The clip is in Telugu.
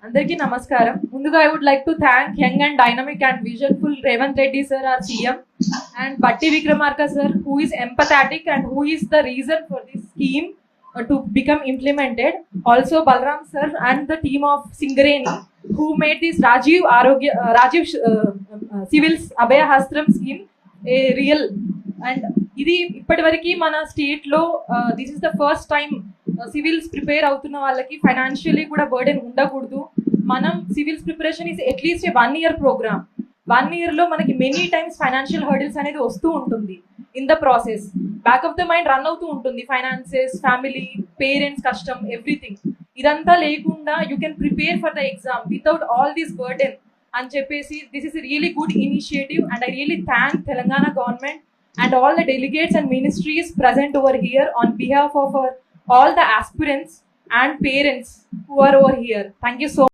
అందరికీ నమస్కారం. ముందుగా I would like to thank young and dynamic and visionful Revanth Reddy sir, our CM, and Batti Vikramarka sir, who is empathetic and who is the reason for this scheme to become implemented. Also Balram sir and the team of Singareni, who made this Rajiv Civils Abhaya Hastram scheme a real. And ఇది ఇప్పటివరకు మన స్టేట్ లో this is the first time civils prepare అవుతున్న వాళ్ళకి ఫైనాన్షియలీ కూడా బర్డెన్ ఉండకూడదు. మనం civils preparation is at least 1 year programme. 1 year లో మనకి మెనీ టైమ్స్ ఫైనాన్షియల్ హర్డిల్స్ అనేది వస్తూ ఉంటుంది. In the process back of the mind run అవుతూ ఉంటుంది, ఫైనాన్సెస్, ఫ్యామిలీ, పేరెంట్స్ కష్టం, ఎవ్రీథింగ్. ఇదంతా లేకుండా you can prepare for the exam without all this burden అని చెప్పేసి this is really good initiative and I really thank Telangana government and all the delegates and ministries present over here on behalf of all the aspirants and parents who are over here. Thank you so much.